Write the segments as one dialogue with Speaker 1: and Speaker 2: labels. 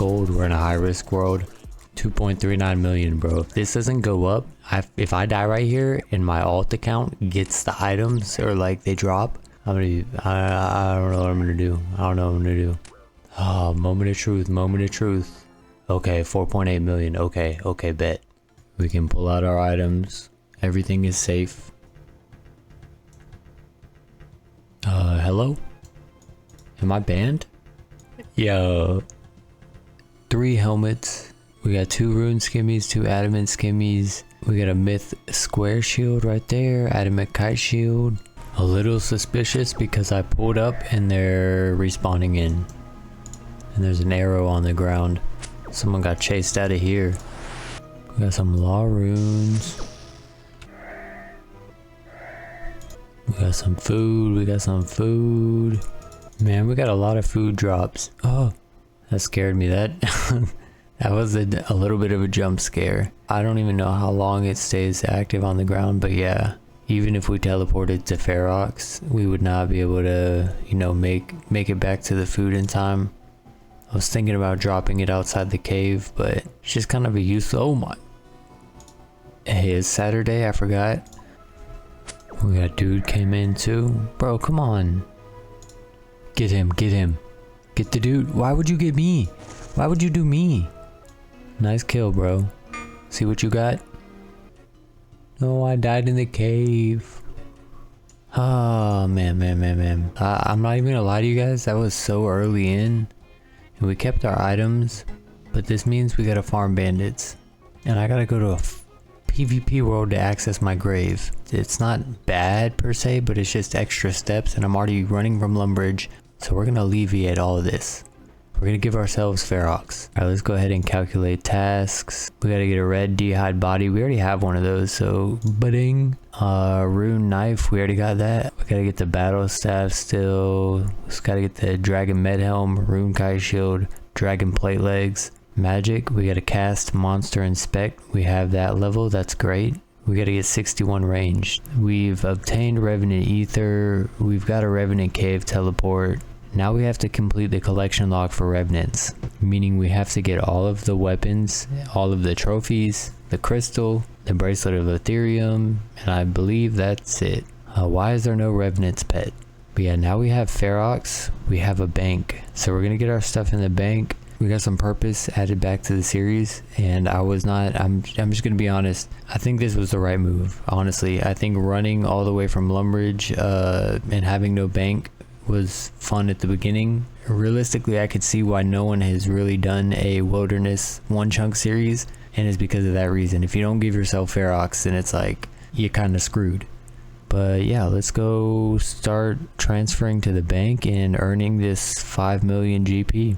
Speaker 1: gold. We're in a high risk world. 2.39 million, bro. If this doesn't go up, if I die right here and my alt account gets the items or like they drop, I don't know what I'm gonna do. I don't know what I'm gonna do. Oh, moment of truth, moment of truth. Okay, 4.8 million. Okay, bet. We can pull out our items. Everything is safe. Hello? Am I banned? Yo. 3 helmets. We got 2 rune skimmies, 2 adamant skimmies. We got a myth square shield right there, adamant kite shield. A little suspicious because I pulled up and they're respawning in. And there's an arrow on the ground. Someone got chased out of here. We got some law runes. We got some food. Man, we got a lot of food drops. Oh, that scared me. That was a little bit of a jump scare. I don't even know how long it stays active on the ground, but yeah. Even if we teleported to Ferox, we would not be able to, you know, make it back to the food in time. I was thinking about dropping it outside the cave, but it's just kind of a useless. Oh my. Hey, it's Saturday, I forgot. We got dude came in too. Bro, come on. Get him. Get the dude. Why would you get me? Why would you do me? Nice kill, bro. See what you got? No, I died in the cave. Oh, man. I'm not even gonna lie to you guys. That was so early in. And we kept our items. But this means we gotta farm bandits. And I gotta go to a PvP world to access my grave. It's not bad per se, but it's just extra steps. And I'm already running from Lumbridge. So we're gonna alleviate all of this. We're gonna give ourselves Ferox. Alright, let's go ahead and calculate tasks. We gotta get a red d'hide body. We already have one of those, so budding. Rune knife, we already got that. We gotta get the battle staff still. Just gotta get the dragon med helm, rune kite shield, dragon plate legs. Magic, we gotta cast monster inspect. We have that level, that's great. We gotta get 61 range. We've obtained revenant ether. We've got a revenant cave teleport. Now we have to complete the collection log for revenants, meaning we have to get all of the weapons, all of the trophies, the crystal, the bracelet of Ethereum, and I believe that's it. Why is there no revenant's pet? But yeah, now we have Ferox, we have a bank. So we're gonna get our stuff in the bank. We got some purpose added back to the series, and I'm just gonna be honest, I think this was the right move. Honestly, I think running all the way from Lumbridge and having no bank was fun at the beginning. Realistically, I could see why no one has really done a WildyOneChunk series, and it's because of that reason. If you don't give yourself Ferox, then it's like you're kind of screwed. But yeah, let's go start transferring to the bank and earning this 5 million GP.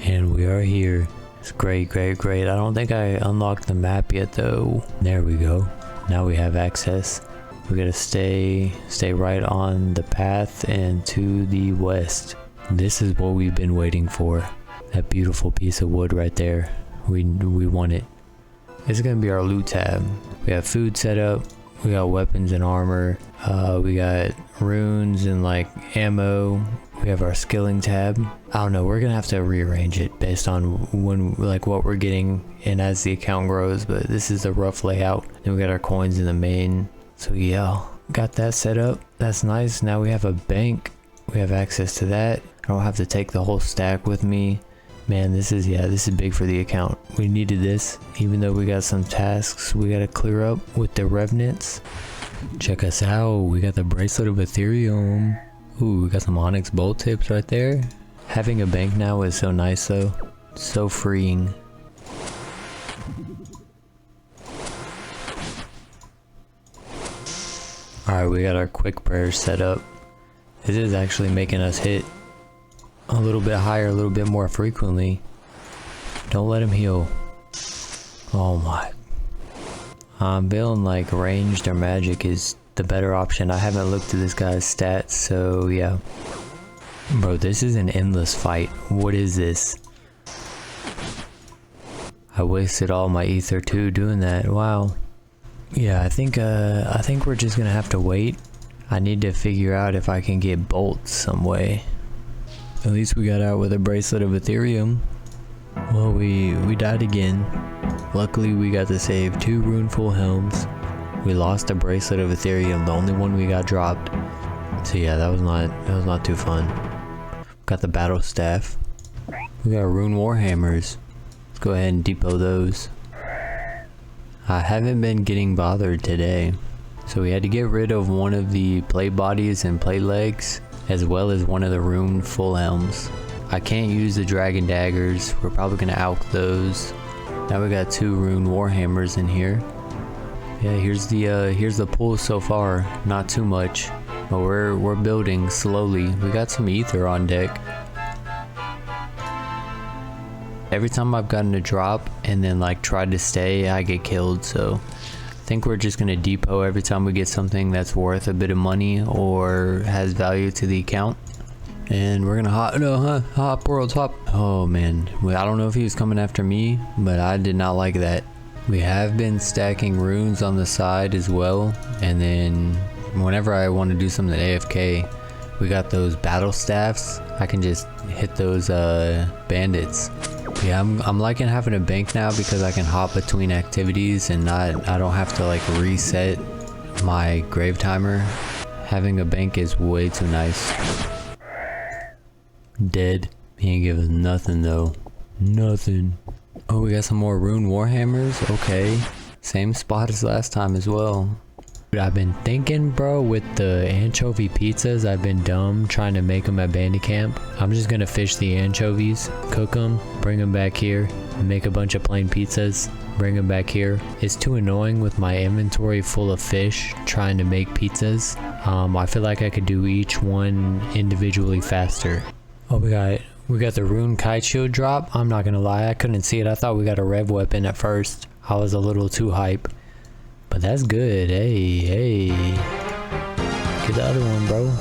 Speaker 1: And we are here. It's great. I don't think I unlocked the map yet though. There we go. Now we have access. We gotta stay right on the path and to the west. This is what we've been waiting for. That beautiful piece of wood right there. We want it. This is gonna be our loot tab. We have food set up. We got weapons and armor. We got runes and like ammo. We have our skilling tab. I don't know, we're gonna have to rearrange it based on what we're getting and as the account grows, but this is the rough layout. Then we got our coins in the main. So yeah, got that set up. That's nice. Now we have a bank. We have access to that. I don't have to take the whole stack with me. Man, this is big for the account. We needed this, even though we got some tasks we gotta clear up with the revenants. Check us out. We got the bracelet of Ethereum. Ooh, we got some onyx bolt tips right there. Having a bank now is so nice though. So freeing. Alright, we got our quick prayers set up. This is actually making us hit a little bit higher, a little bit more frequently. Don't let him heal. Oh my. I'm feeling like ranged or magic is the better option. I haven't looked at this guy's stats, so yeah. Bro, this is an endless fight. What is this? I wasted all my ether too doing that. Wow. Yeah, I think we're just gonna have to wait. I need to figure out if I can get bolts some way. At least we got out with a bracelet of Ethereum. Oh, we died again. Luckily, we got to save 2 runeful helms. We lost a bracelet of Ethereum, the only one we got dropped. So yeah, that was not too fun. Got the battle staff. We got rune warhammers. Let's go ahead and depot those. I haven't been getting bothered today. So we had to get rid of one of the plate bodies and plate legs, as well as one of the rune full helms. I can't use the dragon daggers. We're probably gonna alch those. Now we got 2 rune warhammers in here. Yeah, here's the pool so far. Not too much, but we're building slowly. We got some ether on deck. Every time I've gotten a drop and then like tried to stay, I get killed. So I think we're just gonna depot every time we get something that's worth a bit of money or has value to the account. And we're gonna hop worlds hop. Oh man, I don't know if he was coming after me, but I did not like that. We have been stacking runes on the side as well, and then whenever I want to do something AFK, we got those battle staffs. I can just hit those bandits. Yeah, I'm liking having a bank now because I can hop between activities and I don't have to like reset my grave timer. Having a bank is way too nice. Dead. He ain't give us nothing though. Nothing. Oh, we got some more rune warhammers. Okay. Same spot as last time as well. I've been thinking, bro, with the anchovy pizzas, I've been dumb trying to make them at Bandicamp. I'm just gonna fish the anchovies, cook them, bring them back here, make a bunch of plain pizzas, bring them back here. It's too annoying with my inventory full of fish trying to make pizzas. I feel like I could do each one individually faster. Oh, we got the rune kite shield drop. I'm not gonna lie, I couldn't see it. I thought we got a rev weapon at first. I was a little too hype. But that's good. Hey. Get the other one, bro.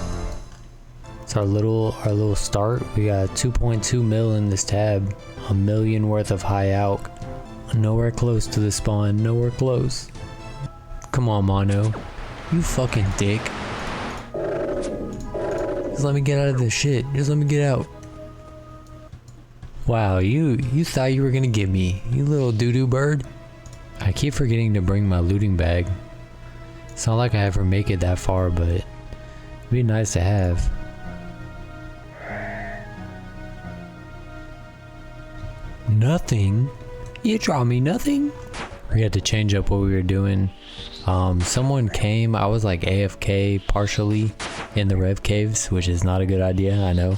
Speaker 1: It's our little start. We got 2.2 mil in this tab. $1 million worth of high alch. Nowhere close to the spawn. Nowhere close. Come on, Mono. You fucking dick. Just let me get out of this shit. Just let me get out. Wow, you thought you were gonna get me. You little doo-doo bird. I keep forgetting to bring my looting bag. It's not like I ever make it that far, but it'd be nice to have. Nothing? You draw me nothing? We had to change up what we were doing. Someone came, I was like AFK partially in the Rev Caves, which is not a good idea, I know.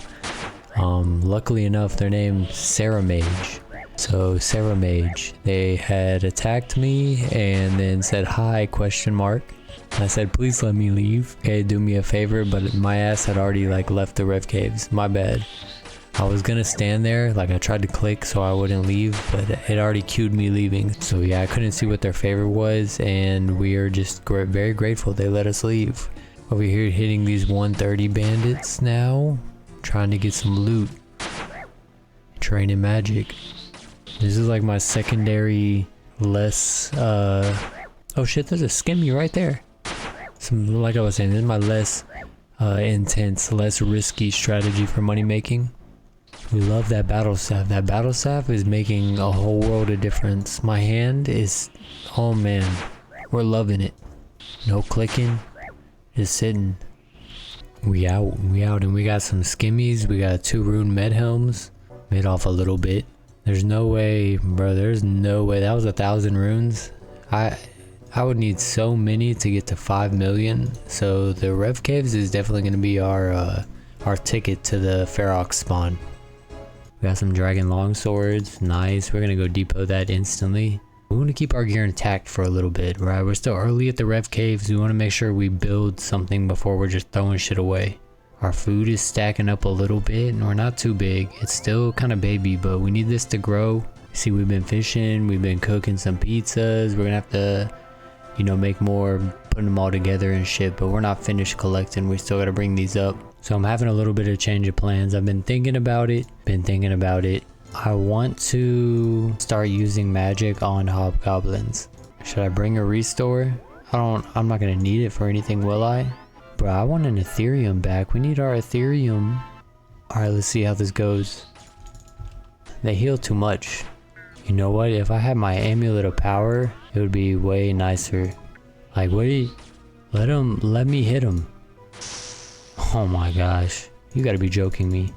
Speaker 1: Luckily enough, their name's Sarah Mage. So Sarah Mage, they had attacked me and then said hi ? I said please let me leave. Okay, do me a favor, but my ass had already like left the Rev Caves. My bad. I was gonna stand there, like I tried to click so I wouldn't leave, but it already queued me leaving. So yeah, I couldn't see what their favor was, and we are just very grateful they let us leave. Over here hitting these 130 bandits now, trying to get some loot. Training magic. This is like my secondary less oh shit, there's a skimmy right there. Like I was saying, this is my less intense, less risky strategy for money making. We love that battle staff. That battle staff is making a whole world of difference. My hand is, oh man, we're loving it. No clicking, just sitting. We out, and we got some skimmies. We got 2 rune med helms, made off a little bit. There's no way, bro, there's no way. That was 1,000 runes. I would need so many to get to 5 million. So the Rev Caves is definitely going to be our ticket to the Ferox spawn. We got some dragon longswords. Nice. We're going to go depot that instantly. We want to keep our gear intact for a little bit, right? We're still early at the Rev Caves. We want to make sure we build something before we're just throwing shit away. Our food is stacking up a little bit, and we're not too big. It's still kind of baby, but we need this to grow. See, we've been fishing, we've been cooking some pizzas. We're gonna have to, you know, make more, putting them all together and shit, but we're not finished collecting. We still gotta bring these up. So I'm having a little bit of change of plans. I've been thinking about it. I want to start using magic on hobgoblins. Should I bring a restore? I'm not gonna need it for anything, will I? Bro, I want an Ethereum back. We need our Ethereum. Alright, let's see how this goes. They heal too much. You know what? If I had my amulet of power, it would be way nicer. Like, wait, let me hit him. Oh my gosh, you gotta be joking me.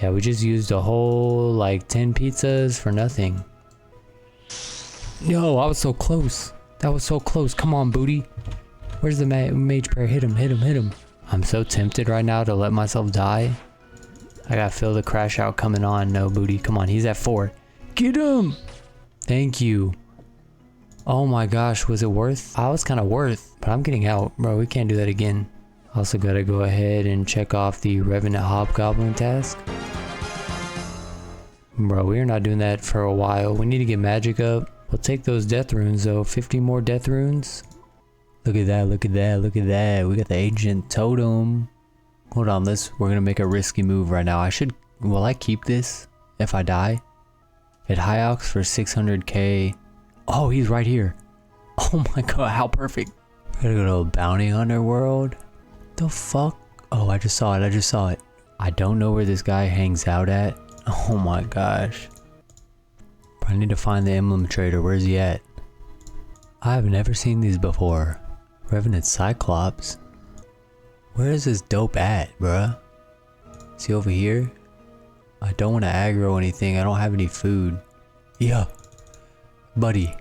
Speaker 1: Yeah, we just used a whole like 10 pizzas for nothing. Yo, I was so close. That was so close. Come on, booty. Where's the mage prayer? Hit him, hit him, hit him. I'm so tempted right now to let myself die. I gotta feel the crash out coming on. No, booty. Come on, he's at 4. Get him! Thank you. Oh my gosh, was it worth? I was kind of worth, but I'm getting out. Bro, we can't do that again. Also gotta go ahead and check off the Revenant Hobgoblin task. Bro, we're not doing that for a while. We need to get magic up. We'll take those death runes though. 50 more death runes. Look at that, look at that, look at that. We got the ancient totem. Hold on, we're gonna make a risky move right now. Will I keep this if I die? At High for 600k. Oh, he's right here. Oh my god, how perfect. Gotta go to a bounty hunter world. The fuck? Oh, I just saw it. I don't know where this guy hangs out at. Oh my gosh. I need to find the emblem trader. Where's he at? I've never seen these before. Revenant Cyclops. Where is this dope at, bruh? Is he over here? I don't want to aggro anything. I don't have any food. Yeah. Buddy.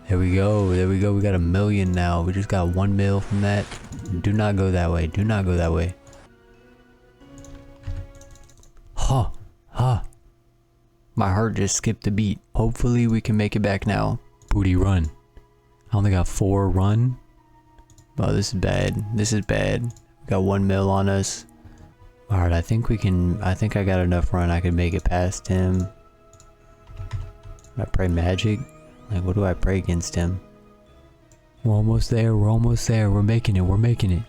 Speaker 1: There we go. There we go. We got 1 million now. We just got 1 mil from that. Do not go that way. Do not go that way. Huh. Huh. My heart just skipped a beat. Hopefully we can make it back now. Booty run. I only got 4 run. Oh, this is bad. This is bad. We got 1 mil on us. Alright, I think I got enough run. I could make it past him. I pray magic. Like, what do I pray against him? We're almost there. We're almost there. We're making it. We're making it.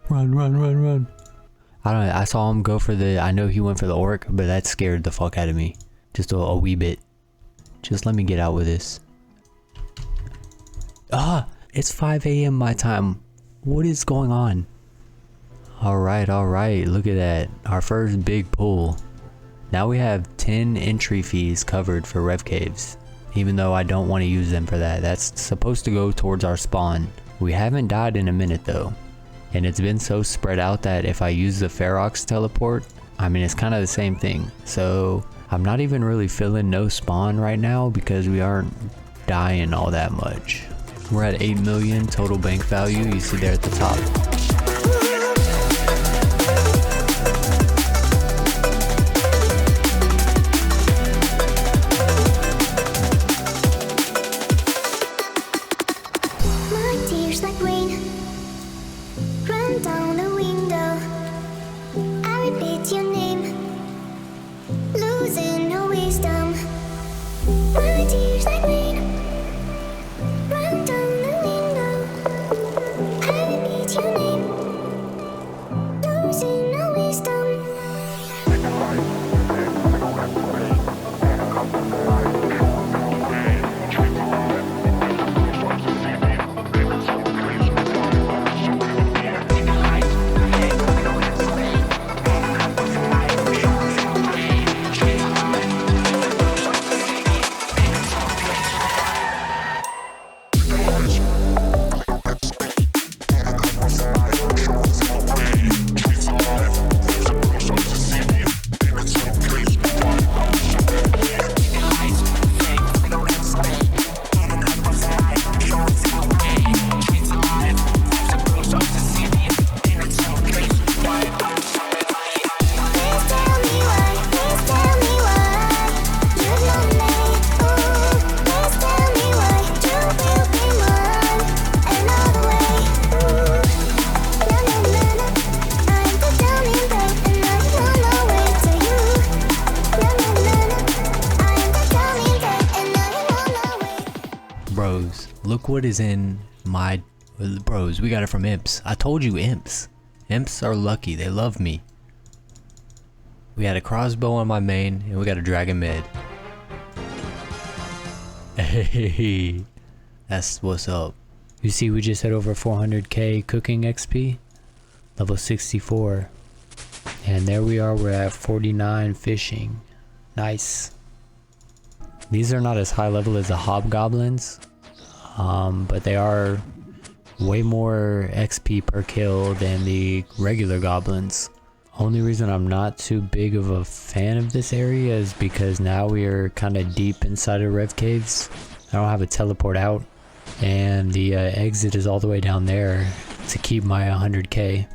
Speaker 1: Run, run, run, run. I don't know. I saw him go for I know he went for the orc, but that scared the fuck out of me. Just a wee bit. Just let me get out with this. Ah! It's 5 a.m. my time. What is going on? Alright, alright. Look at that. Our first big pull. Now we have 10 entry fees covered for Rev Caves. Even though I don't want to use them for that. That's supposed to go towards our spawn. We haven't died in a minute though. And it's been so spread out that if I use the Ferox teleport, I mean it's kind of the same thing. So I'm not even really feeling no spawn right now because we aren't dying all that much. We're at 8 million total bank value. You see there at the top. Look what is in my bros. We got it from imps. I told you imps. Imps are lucky. They love me. We had a crossbow on my main and we got a dragon mid. Hey, that's what's up. You see, we just had over 400k cooking XP, level 64, and there we are. We're at 49 fishing. Nice. These are not as high level as the hobgoblins, but they are way more XP per kill than the regular goblins. Only reason I'm not too big of a fan of this area is because now we are kind of deep inside of Rev Caves. I don't have a teleport out, and the exit is all the way down there to keep my 100k.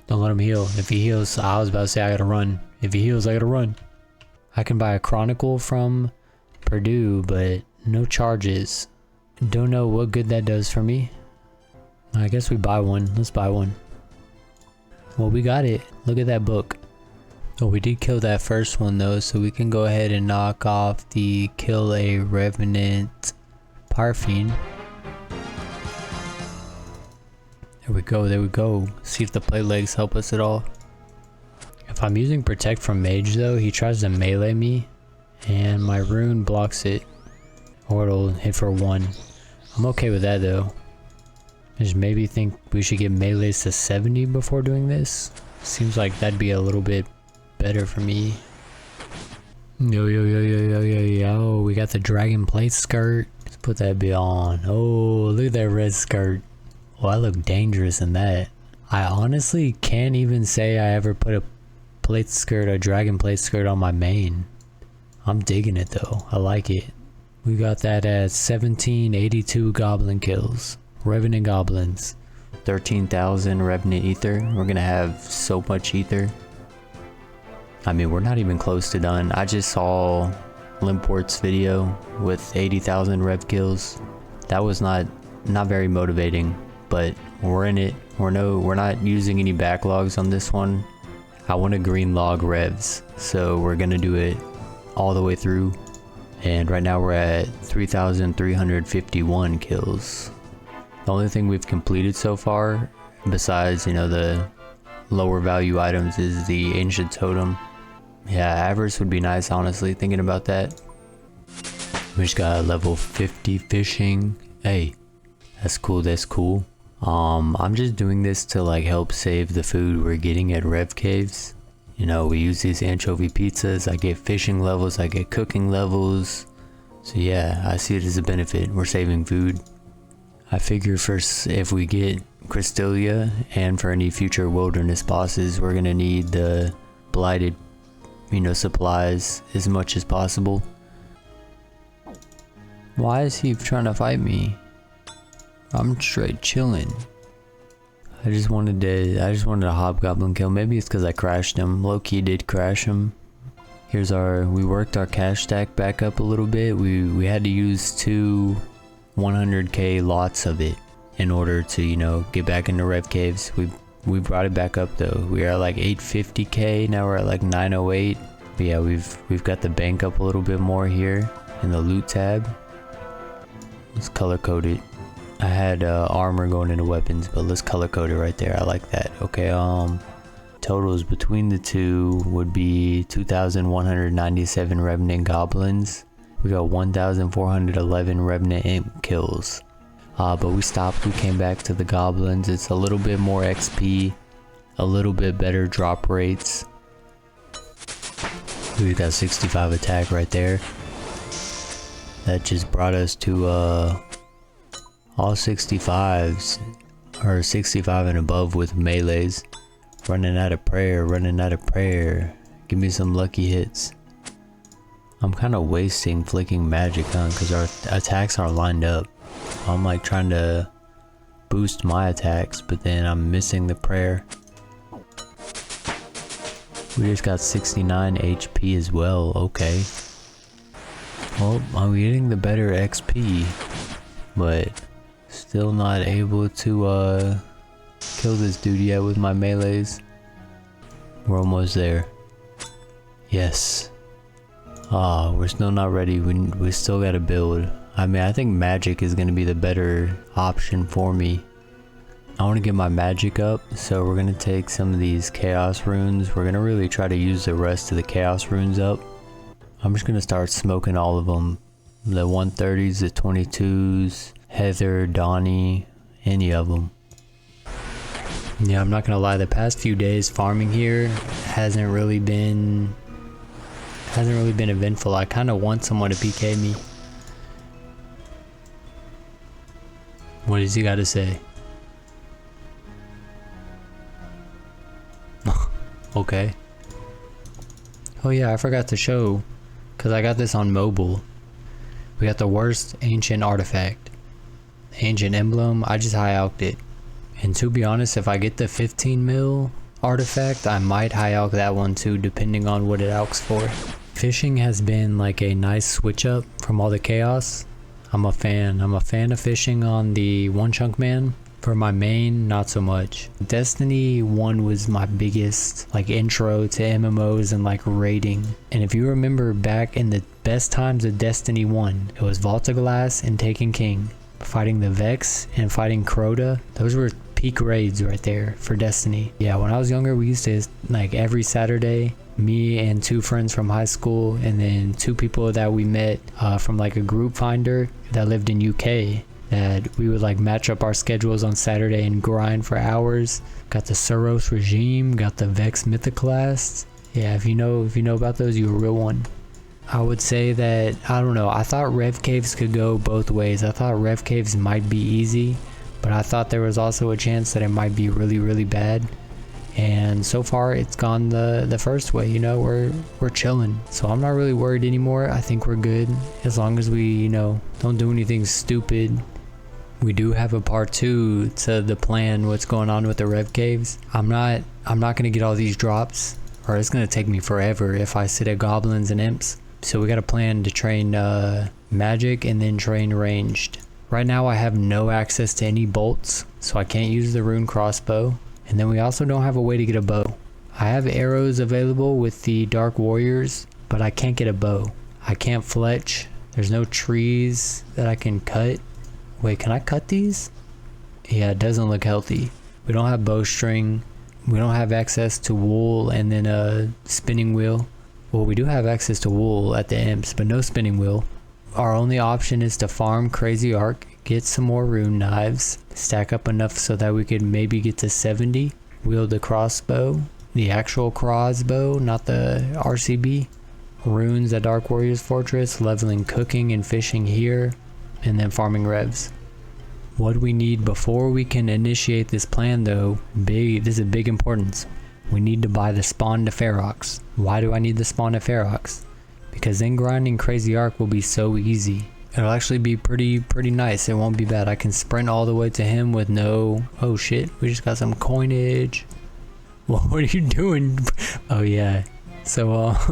Speaker 1: Don't let him heal. If he heals, I was about to say I gotta run. If he heals, I gotta run. I can buy a Chronicle from Purdue, but no charges. Don't know what good that does for me. I guess we buy one. Let's buy one. Well, we got it. Look at that book. Oh, we did kill that first one though, so we can go ahead and knock off the kill a revenant Parfiend. There we go, there we go. See if the plate legs help us at all. If I'm using protect from mage though, he tries to melee me and my rune blocks it, or it'll hit for 1. I'm okay with that though. Just maybe think we should get melees to 70 before doing this. Seems like that'd be a little bit better for me. Yo, yo, yo, yo, yo, yo, yo. We got the dragon plate skirt. Let's put that bit on. Oh, look at that red skirt. Oh, I look dangerous in that. I honestly can't even say I ever put a plate skirt, a dragon plate skirt on my main. I'm digging it though. I like it. We got that at 1782 goblin kills. Revenant goblins. 13,000 revenant ether. We're gonna have so much ether. I mean, we're not even close to done. I just saw Limport's video with 80,000 rev kills. That was not very motivating, but we're in it. We're not using any backlogs on this one. I want a green log revs, so we're gonna do it all the way through. And right now we're at 3,351 kills. The only thing we've completed so far, besides, you know, the lower value items, is the ancient totem. Yeah, avarice would be nice, honestly, thinking about that. We just got level 50 fishing. Hey, that's cool, that's cool. I'm just doing this to like help save the food we're getting at Rev Caves. You know, we use these anchovy pizzas, I get fishing levels, I get cooking levels. So yeah, I see it as a benefit. We're saving food. I figure first, if we get Crystallia, and for any future wilderness bosses, we're gonna need the blighted, you know, supplies as much as possible. Why is he trying to fight me? I'm straight chilling. I just wanted a hobgoblin kill. Maybe it's because I crashed him. Low-key did crash him. Here's we worked our cash stack back up a little bit. We had to use 2 100k lots of it in order to, you know, get back into Rev Caves. We brought it back up though. We are at like 850k, now we're at like 908. But yeah, we've got the bank up a little bit more here in the loot tab. Let's color code it. I had armor going into weapons, but let's color code it right there. I like that. Okay, totals between the two would be 2,197 revenant goblins. We got 1,411 revenant imp kills. But we stopped, we came back to the goblins. It's a little bit more XP, a little bit better drop rates. We got 65 attack right there. That just brought us to all 65s, or 65 and above with melees. Running out of prayer, running out of prayer. Give me some lucky hits. I'm kind of wasting flicking magic on because our attacks aren't lined up. I'm like trying to boost my attacks, but then I'm missing the prayer. We just got 69 HP as well. Okay. Well, I'm getting the better XP, but still not able to kill this dude yet with my melees. We're almost there. Yes. We're still not ready. We still gotta build. I mean, I think magic is gonna be the better option for me. I want to get my magic up, so we're gonna take some of these chaos runes. We're gonna really try to use the rest of the chaos runes up. I'm just gonna start smoking all of them. The 130s, the 22s, Heather, Donnie, any of them. Yeah, I'm not gonna lie, the past few days farming here hasn't really been Hasn't really been eventful. I kind of want someone to PK me. What does he got to say? Okay. Oh yeah, I forgot to show, because I got this on mobile. We got the worst ancient artifact. Ancient emblem, I just high alked it. And to be honest, if I get the 15 mil artifact, I might high alk that one too, depending on what it alks for. Fishing has been like a nice switch up from all the chaos. I'm a fan of fishing on the One Chunk Man. For my main, not so much. Destiny 1 was my biggest like intro to MMOs and like raiding. And if you remember back in the best times of Destiny 1, it was Vault of Glass and Taken King. Fighting the Vex and fighting Crota. Those were peak raids right there for Destiny. Yeah, when I was younger, we used to, like every Saturday, me and 2 friends from high school and then 2 people that we met from like a group finder that lived in UK, that we would like match up our schedules on Saturday and grind for hours. Got the Suros regime, got the Vex Mythoclast. Yeah, if you know about those, you're a real one. I would say that, I don't know, I thought Rev Caves could go both ways. I thought Rev Caves might be easy, but I thought there was also a chance that it might be really, really bad. And so far it's gone the first way, you know, we're chilling. So I'm not really worried anymore. I think we're good as long as we, you know, don't do anything stupid. We do have a part 2 to the plan, what's going on with the Rev Caves. I'm not gonna get all these drops, or it's gonna take me forever if I sit at Goblins and Imps. So we got a plan to train magic and then train ranged. Right now I have no access to any bolts, so I can't use the rune crossbow. And then we also don't have a way to get a bow. I have arrows available with the Dark Warriors, but I can't get a bow. I can't fletch. There's no trees that I can cut. Wait, can I cut these? Yeah, it doesn't look healthy. We don't have bowstring. We don't have access to wool and then a spinning wheel. Well, we do have access to wool at the Imps, but no spinning wheel. Our only option is to farm Crazy Arc, get some more rune knives, stack up enough so that we could maybe get to 70, wield the crossbow, the actual crossbow, not the RCB, runes at Dark Warriors Fortress, leveling cooking and fishing here, and then farming revs. What we need before we can initiate this plan though, this is big importance. We need to buy the spawn to Ferox. Why do I need the spawn to Ferox? Because then grinding Crazy Arc will be so easy. It'll actually be pretty nice. It won't be bad. I can sprint all the way to him with no... Oh shit, we just got some coinage. Well, what are you doing? Oh yeah. So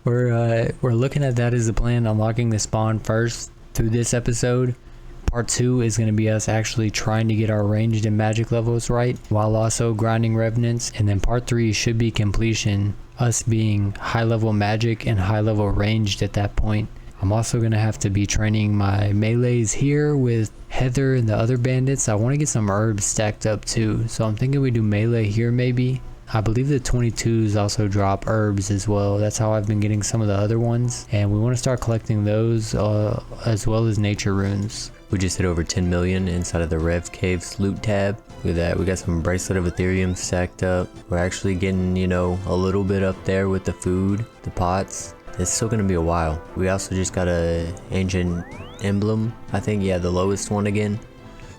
Speaker 1: we're looking at that as a plan, unlocking the spawn first through this episode. Part 2 is going to be us actually trying to get our ranged and magic levels right while also grinding revenants. And then part 3 should be completion, us being high level magic and high level ranged at that point. I'm also going to have to be training my melees here with Heather and the other bandits. I want to get some herbs stacked up too. So I'm thinking we do melee here maybe. I believe the 22s also drop herbs as well. That's how I've been getting some of the other ones. And we want to start collecting those as well as nature runes. We just hit over 10 million inside of the Rev Caves Loot tab. Look at that, we got some Bracelet of Ethereum stacked up. We're actually getting, you know, a little bit up there with the food, the pots. It's still gonna be a while. We also just got a ancient emblem, I think, yeah, the lowest one again.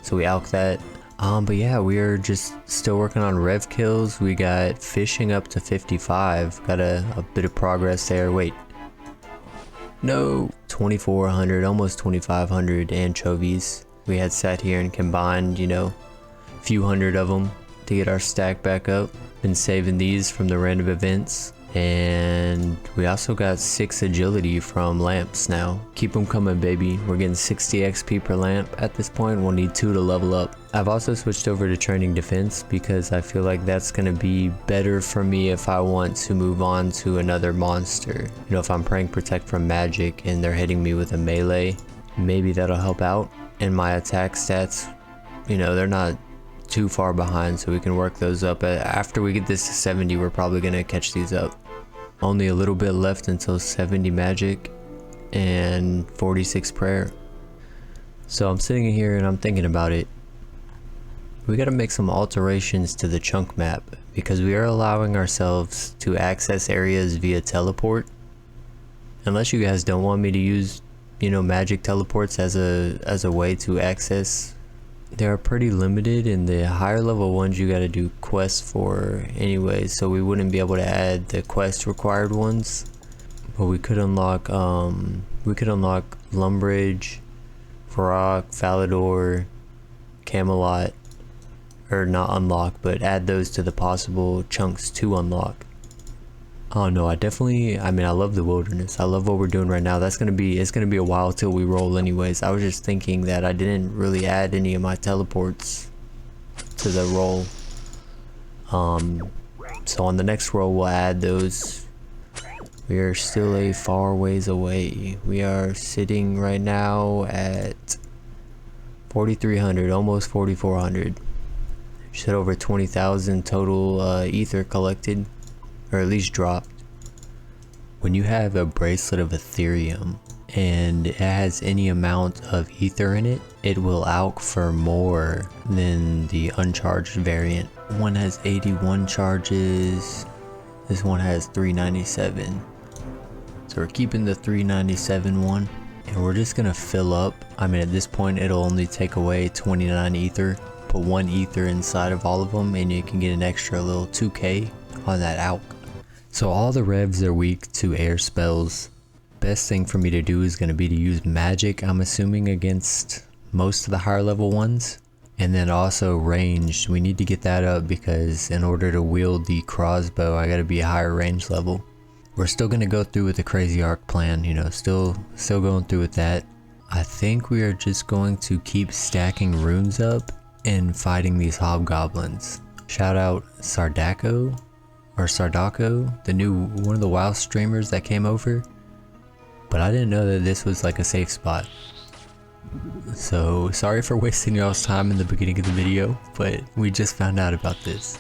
Speaker 1: So we alk that. But yeah, we are just still working on rev kills. We got fishing up to 55. Got a bit of progress there. Wait. No. 2,400, almost 2,500 anchovies. We had sat here and combined, you know, a few hundred of them to get our stack back up. Been saving these from the random events. And we also got 6 agility from lamps now. Keep them coming, baby. We're getting 60 XP per lamp. At this point, we'll need 2 to level up. I've also switched over to training defense because I feel like that's going to be better for me if I want to move on to another monster. You know, if I'm praying protect from magic and they're hitting me with a melee, maybe that'll help out. And my attack stats, you know, they're not too far behind, so we can work those up. After we get this to 70, we're probably gonna catch these up. Only a little bit left until 70 magic and 46 prayer. So I'm sitting here and I'm thinking about it. We gotta make some alterations to the chunk map because we are allowing ourselves to access areas via teleport, Unless you guys don't want me to use, you know, magic teleports as a way to access. They're pretty limited, and the higher level ones you gotta do quests for anyway, so we wouldn't be able to add the quest required ones. But we could unlock Lumbridge, Varrock, Falador, Camelot, or not unlock, but add those to the possible chunks to unlock. Oh no, I love the wilderness. I love what we're doing right now. It's gonna be a while till we roll anyways. I was just thinking that I didn't really add any of my teleports to the roll. So on the next roll we'll add those. We are still a far ways away. We are sitting right now at 4,300, almost 4,400. Just had over 20,000 total ether collected. Or at least dropped. When you have a bracelet of Ethereum and it has any amount of ether in it, it will alch for more than the uncharged variant. One has 81 charges, this one has 397. So we're keeping the 397 one, and we're just gonna fill up. I mean, at this point it'll only take away 29 ether. Put 1 ether inside of all of them and you can get an extra little 2k on that alch. So all the revs are weak to air spells. Best thing for me to do is going to be to use magic, I'm assuming, against most of the higher level ones. And then also ranged, we need to get that up because in order to wield the crossbow I gotta be a higher range level. We're still going to go through with the crazy arc plan, you know, still going through with that. I think we are just going to keep stacking runes up and fighting these hobgoblins. Shout out Sardako, the new one of the WoW streamers that came over, but I didn't know that this was like a safe spot. So sorry for wasting y'all's time in the beginning of the video, but we just found out about this,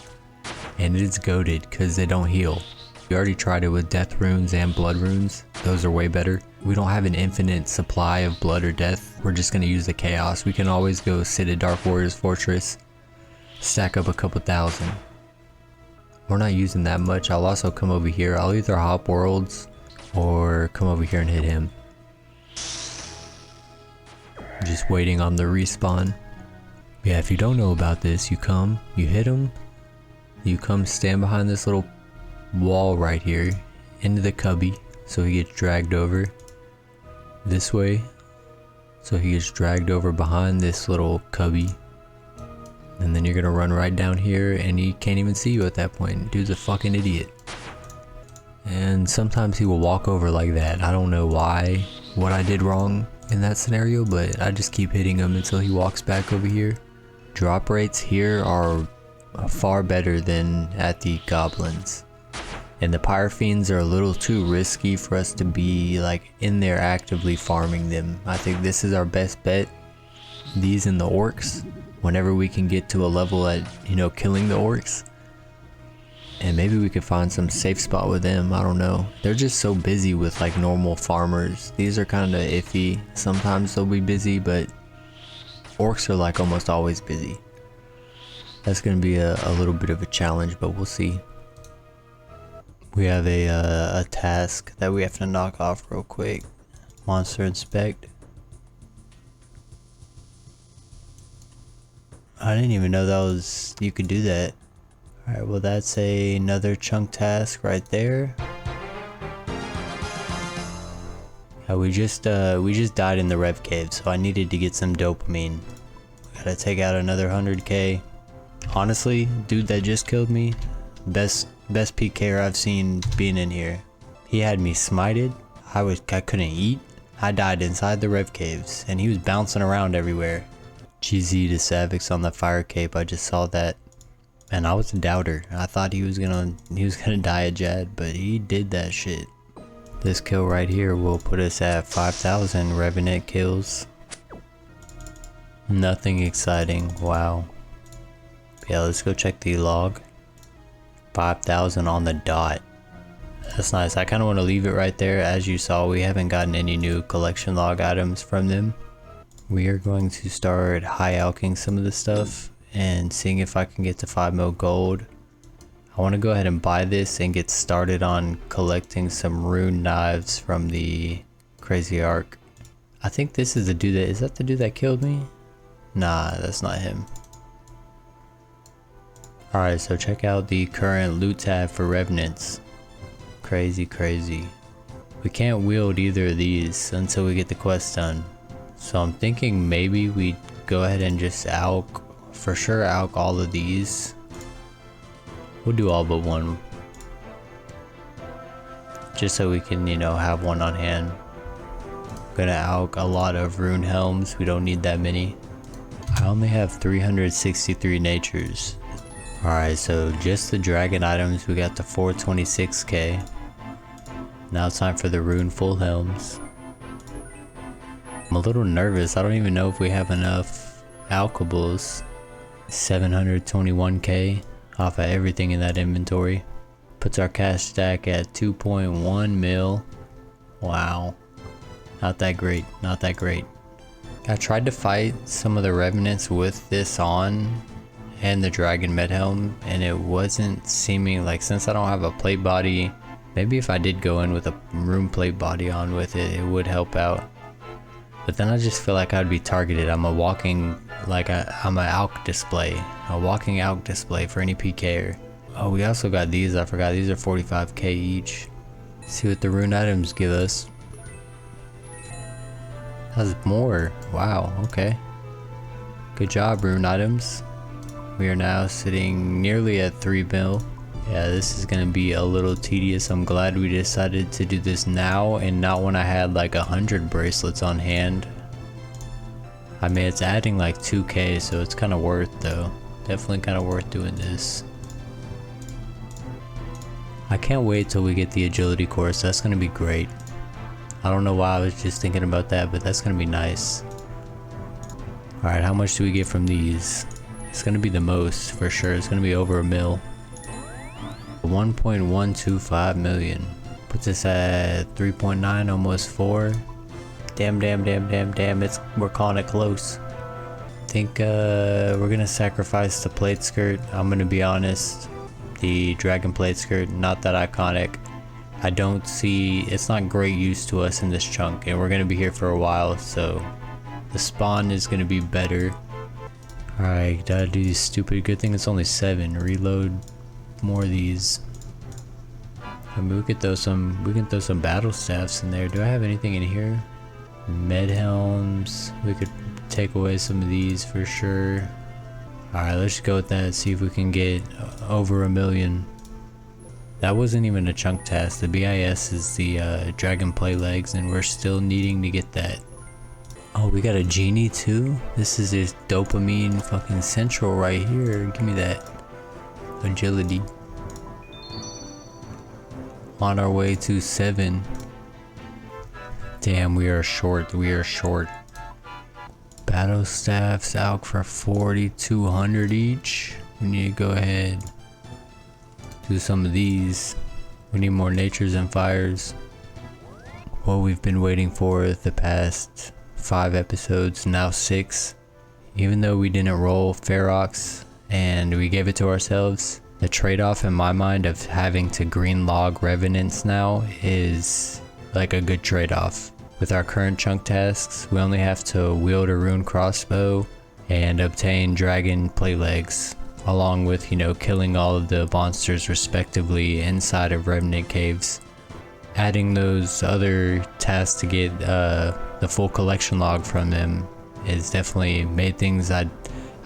Speaker 1: and it's goated because they don't heal. We already tried it with death runes and blood runes. Those are way better. We don't have an infinite supply of blood or death. We're just gonna use the chaos. We can always go sit at Dark Warrior's Fortress, stack up a couple thousand. We're not using that much. I'll also come over here. I'll either hop worlds or come over here and hit him. Just waiting on the respawn. Yeah, if you don't know about this, you come, you hit him, you come stand behind this little wall right here into the cubby so he gets dragged over this way. So he gets dragged over behind this little cubby. And then you're gonna run right down here and he can't even see you at that point. Dude's a fucking idiot. And sometimes he will walk over like that. I don't know why, what I did wrong in that scenario, but I just keep hitting him until he walks back over here. Drop rates here are far better than at the Goblins. And the Pyrofiends are a little too risky for us to be like in there actively farming them. I think this is our best bet. These and the Orcs. Whenever we can get to a level at, you know, killing the Orcs. And maybe we could find some safe spot with them, I don't know. They're just so busy with like normal farmers. These are kind of iffy. Sometimes they'll be busy, but Orcs are like almost always busy. That's gonna be a little bit of a challenge, but we'll see. We have a task that we have to knock off real quick. Monster inspect. I didn't even know that was, you could do that. Alright, well that's another chunk task right there. We just died in the Rev Caves, so I needed to get some dopamine. Gotta take out another 100k. Honestly, dude that just killed me, best PKer I've seen being in here. He had me smited. I couldn't eat. I died inside the Rev Caves, and he was bouncing around everywhere. GZ to Savix on the fire cape, I just saw that. And I was a doubter. I thought he was gonna die at Jad, but he did that shit. This kill right here will put us at 5,000 Revenant kills. Nothing exciting, wow. Yeah, let's go check the log. 5,000 on the dot. That's nice. I kind of want to leave it right there. As you saw, we haven't gotten any new collection log items from them. We are going to start high alching some of the stuff and seeing if I can get to 5 mil gold. I want to go ahead and buy this and get started on collecting some rune knives from the Crazy Ark. I think this is the dude that, is that the dude that killed me? Nah, that's not him. Alright, so check out the current loot tab for revenants. Crazy, crazy. We can't wield either of these until we get the quest done. So I'm thinking maybe we go ahead and just alch, for sure alch all of these. We'll do all but one. Just so we can, you know, have one on hand. Gonna alch a lot of rune helms, we don't need that many. I only have 363 natures. Alright, so just the dragon items, we got the 426k. Now it's time for the rune full helms. I'm a little nervous, I don't even know if we have enough alchables. 721k off of everything in that inventory. Puts our cash stack at 2.1 mil. Wow. Not that great, not that great. I tried to fight some of the revenants with this on and the dragon med helm, and it wasn't seeming like, since I don't have a plate body, maybe if I did go in with a rune plate body on with it, it would help out. But then I just feel like I'd be targeted. I'm a walking, like I'm an alch display. A walking alch display for any PKer. Oh, we also got these, I forgot, these are 45k each. See what the rune items give us. That's more. Wow, okay. Good job, rune items. We are now sitting nearly at 3 mil. Yeah, this is gonna be a little tedious. I'm glad we decided to do this now and not when I had like 100 bracelets on hand. I mean, it's adding like 2k, so it's kind of worth though. Definitely kind of worth doing this. I can't wait till we get the agility course. That's gonna be great. I don't know why I was just thinking about that, but that's gonna be nice. Alright, how much do we get from these? It's gonna be the most for sure. It's gonna be over a mil. 1.125 million. Puts us at 3.9, almost 4. Damn, we're calling it close. I think we're gonna sacrifice the plate skirt. I'm gonna be honest. The dragon plate skirt, not that iconic. I don't see, it's not great use to us in this chunk, and we're gonna be here for a while, so the spawn is gonna be better. Alright, gotta do these stupid, good thing it's only 7. Reload more of these. I mean, we can throw some battle staffs in there. Do I have anything in here? Med helms. We could take away some of these for sure. Alright, let's go with that, see if we can get over a million. That wasn't even a chunk task. The BIS is the dragon play legs, and we're still needing to get that. Oh, we got a genie too? This is just dopamine fucking central right here. Give me that. Agility. On our way to 7. Damn, we are short. We are short. Battle staffs out for 4,200 each. We need to go ahead. Do some of these. We need more natures and fires. What we've been waiting for the past 5 episodes, now 6. Even though we didn't roll Ferox and we gave it to ourselves, the trade-off in my mind of having to green log revenants now is like a good trade-off. With our current chunk tasks, we only have to wield a rune crossbow and obtain dragon plate legs, along with, you know, killing all of the monsters respectively inside of Revenant Caves. Adding those other tasks to get the full collection log from them has definitely made things I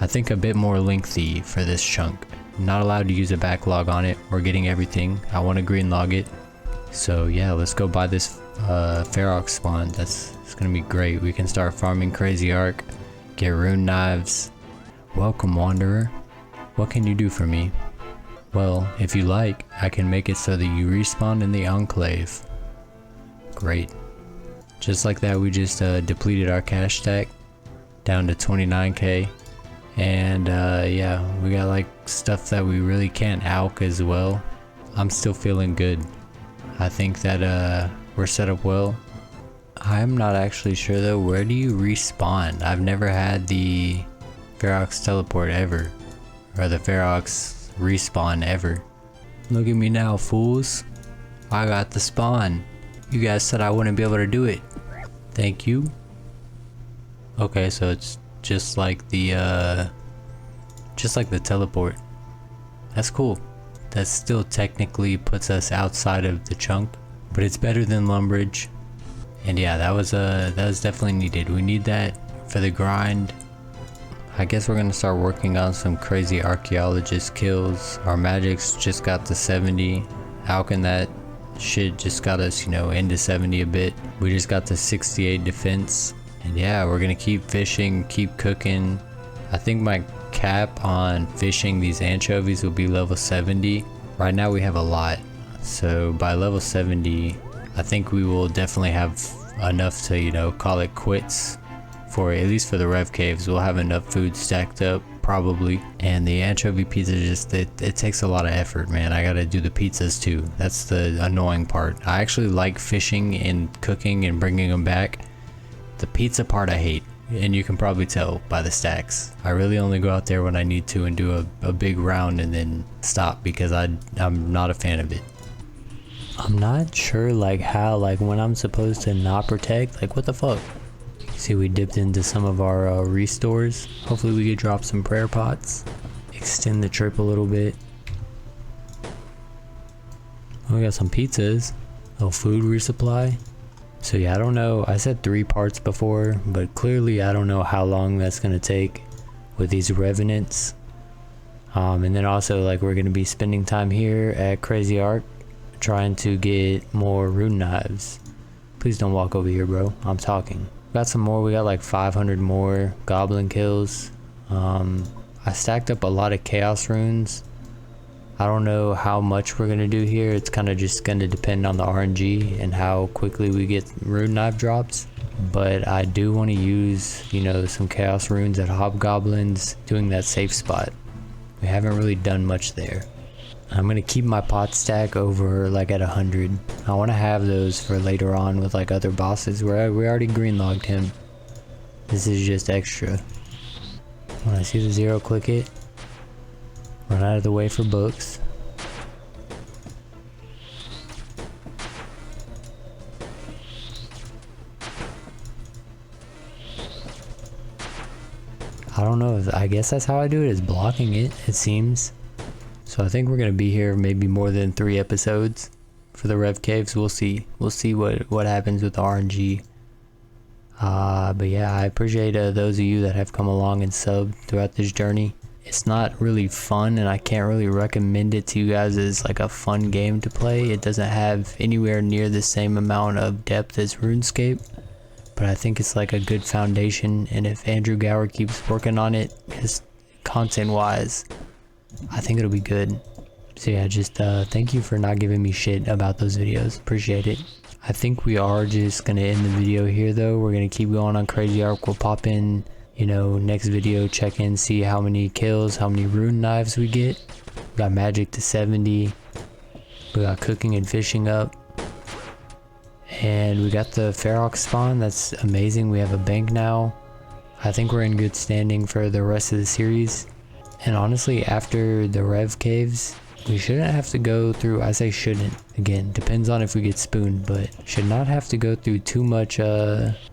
Speaker 1: think a bit more lengthy for this chunk. I'm not allowed to use a backlog on it. We're getting everything. I want to green log it. So yeah, let's go buy this Ferox spawn. It's gonna be great. We can start farming Crazy Ark, get rune knives. Welcome, Wanderer. What can you do for me? Well, if you like, I can make it so that you respawn in the Enclave. Great. Just like that, we just depleted our cash stack down to 29k. And yeah, we got like stuff that we really can't alch as well. I'm still feeling good. I think that we're set up well. I'm not actually sure though, where do you respawn? I've never had the Ferox teleport ever, or the Ferox respawn ever. Look at me now, fools. I got the spawn. You guys said I wouldn't be able to do it. Thank you. Okay, so it's just like the teleport. That's cool. That still technically puts us outside of the chunk, but it's better than Lumbridge. And yeah, that was definitely needed. We need that for the grind. I guess we're gonna start working on some crazy archaeologist kills. Our magic's just got to 70. How can that shit just got us, you know, into 70 a bit? We just got to 68 defense. And yeah, we're gonna keep fishing, keep cooking. I think my cap on fishing these anchovies will be level 70. Right now we have a lot. So by level 70, I think we will definitely have enough to, you know, call it quits. For at least for the Rev Caves, we'll have enough food stacked up, probably. And the anchovy pizza, just it takes a lot of effort, man. I gotta do the pizzas too. That's the annoying part. I actually like fishing and cooking and bringing them back. The pizza part I hate, and you can probably tell by the stacks. I really only go out there when I need to and do a big round and then stop, because I'm not a fan of it. I'm not sure like how, like when I'm supposed to not protect, like what the fuck? See, we dipped into some of our restores. Hopefully we could drop some prayer pots, extend the trip a little bit. Oh, we got some pizzas. Oh, food resupply. So yeah, I don't know. I said 3 parts before, but clearly I don't know how long that's gonna take with these revenants. And then also, like, we're gonna be spending time here at Crazy Ark trying to get more rune knives. Please don't walk over here, bro. I'm talking. Got some more. We got like 500 more goblin kills. I stacked up a lot of chaos runes. I don't know how much we're gonna do here. It's kind of just gonna depend on the RNG and how quickly we get rune knife drops. But I do want to use, you know, some chaos runes at hobgoblins, doing that safe spot. We haven't really done much there. I'm gonna keep my pot stack over like at 100. I want to have those for later on with like other bosses where we already greenlogged him. This is just extra. When I see the 0, click it. Run out of the way for books. I don't know, I guess that's how I do it, is blocking it seems. So I think we're gonna be here maybe more than 3 episodes for the Rev Caves. We'll see what happens with RNG. But yeah, I appreciate those of you that have come along and subbed throughout this journey. It's not really fun, and I can't really recommend it to you guys as like a fun game to play. It doesn't have anywhere near the same amount of depth as RuneScape, but I think it's like a good foundation, and if Andrew Gower keeps working on it, just content wise, I think it'll be good. So yeah, just thank you for not giving me shit about those videos. Appreciate it. I think we are just gonna end the video here though. We're gonna keep going on Crazy Ark. We'll pop in, you know, next video, check in, see how many kills, how many rune knives we get. We got magic to 70. We got cooking and fishing up. And we got the Ferox spawn. That's amazing. We have a bank now. I think we're in good standing for the rest of the series. And honestly, after the Rev Caves, we shouldn't have to go through, I say shouldn't, again, depends on if we get spooned, but should not have to go through too much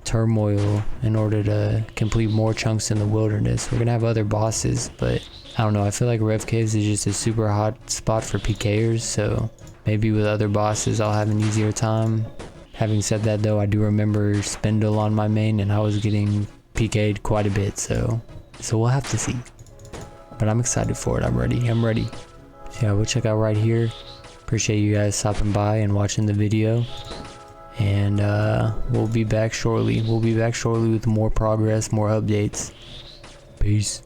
Speaker 1: turmoil in order to complete more chunks in the wilderness. We're gonna have other bosses, but I don't know, I feel like Rev Caves is just a super hot spot for PKers, so maybe with other bosses I'll have an easier time. Having said that though, I do remember Spindle on my main and I was getting PK'd quite a bit, so we'll have to see. But I'm excited for it. I'm ready. So yeah, we'll check out right here. Appreciate you guys stopping by and watching the video. And we'll be back shortly. With more progress, more updates. Peace.